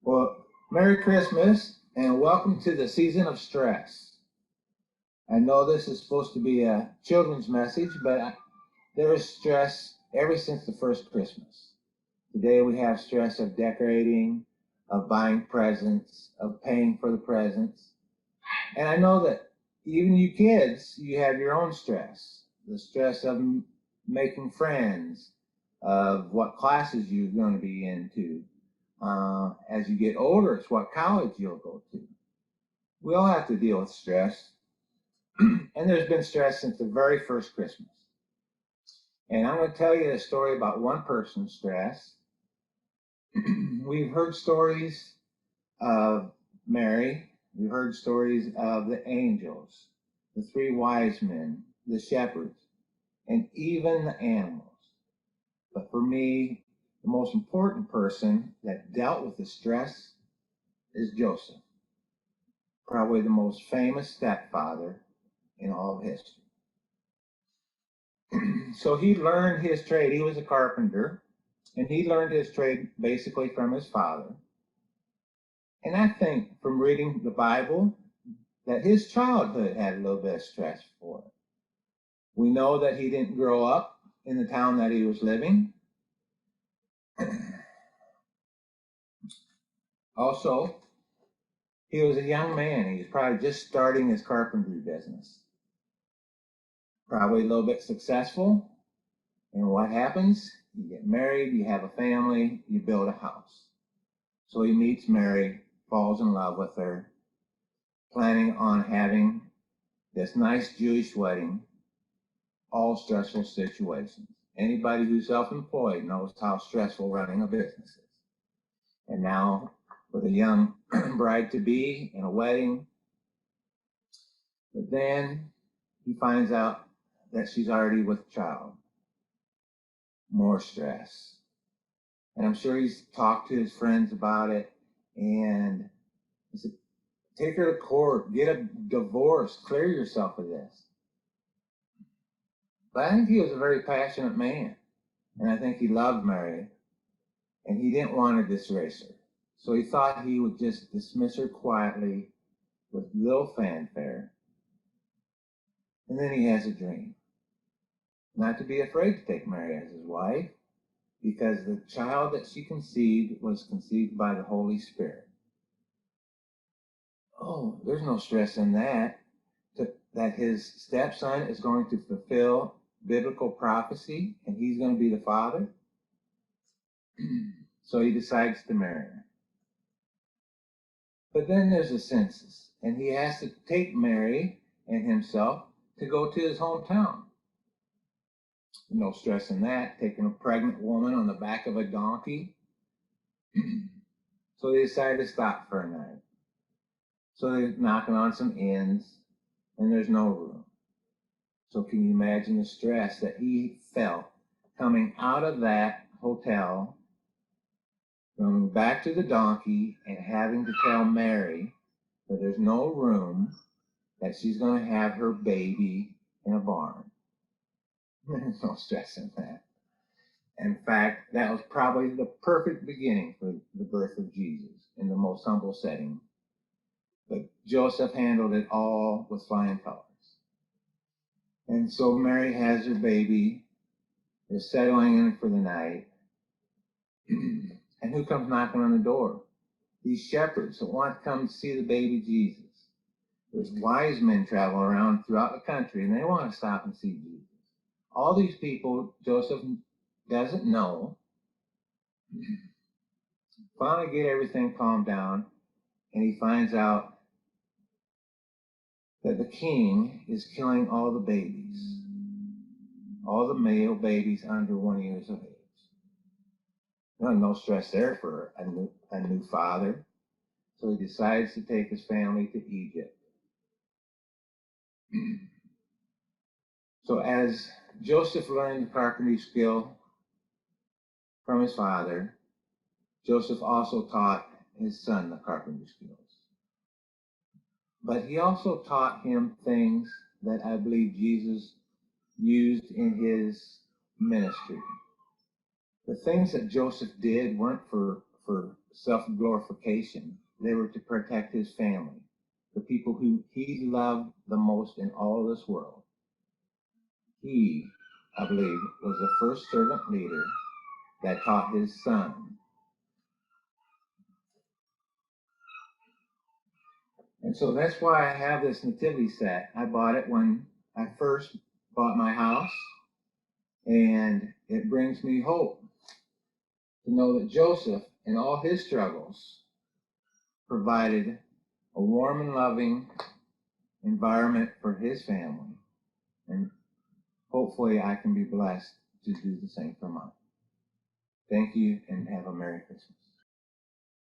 Well, Merry Christmas and welcome to the season of stress. I know this is supposed to be a children's message, but there is stress ever since the first Christmas. Today we have stress of decorating, of buying presents, of paying for the presents. And I know that even you kids, you have your own stress. The stress of making friends, of what classes you're going to be into. As you get older, it's what college you'll go to. We all have to deal with stress. And there's been stress since the very first Christmas. And I'm going to tell you a story about one person's stress. We've heard stories of Mary. We've heard stories of the angels, the three wise men, the shepherds, and even the animals. But for me, the most important person that dealt with the stress is Joseph, probably the most famous stepfather in all of history. So he learned his trade. He was a carpenter, and he learned his trade basically from his father. And I think from reading the Bible that his childhood had a little bit of stress for it. We know that he didn't grow up in the town that he was living. Also, he was a young man. He was probably just starting his carpentry business. Probably a little bit successful. And what happens? You get married, you have a family, you build a house. So he meets Mary, falls in love with her, planning on having this nice Jewish wedding, all stressful situations. Anybody who's self-employed knows how stressful running a business is. And now, with a young bride-to-be and a wedding, but then he finds out that she's already with child. More stress. And I'm sure he's talked to his friends about it, and he said, take her to court, get a divorce, clear yourself of this. But I think he was a very passionate man, and I think he loved Mary, and he didn't want to disgrace her. So he thought he would just dismiss her quietly with little fanfare. And then he has a dream. Not to be afraid to take Mary as his wife, because the child that she conceived was conceived by the Holy Spirit. Oh, there's no stress in that. That his stepson is going to fulfill biblical prophecy and he's going to be the father. So he decides to marry her. But then there's a census, and he has to take Mary and himself to go to his hometown. No stress in that, taking a pregnant woman on the back of a donkey. So they decide to stop for a night. So they're knocking on some inns, and there's no room. So can you imagine the stress that he felt coming out of that hotel, going back to the donkey, and having to tell Mary that there's no room, that she's going to have her baby in a barn? There's no stress in that. In fact, that was probably the perfect beginning for the birth of Jesus in the most humble setting. But Joseph handled it all with flying colors. And so Mary has her baby. They're settling in for the night. And who comes knocking on the door? These shepherds that want to come see the baby Jesus. There's wise men travel around throughout the country, and they want to stop and see Jesus. All these people Joseph doesn't know. Finally get everything calmed down, and he finds out that the king is killing all the babies, all the male babies under 1 year of age. No stress there for a new father. So he decides to take his family to Egypt. So as Joseph learned the carpentry skill from his father, Joseph also taught his son the carpentry skills. But he also taught him things that I believe Jesus used in his ministry. The things that Joseph did weren't for for self-glorification. They were to protect his family, the people who he loved the most in all of this world. He, I believe, was the first servant leader that taught his son. And so that's why I have this nativity set. I bought it when I first bought my house, and it brings me hope to know that Joseph, in all his struggles, provided a warm and loving environment for his family. And hopefully I can be blessed to do the same for mine. Thank you, and have a Merry Christmas.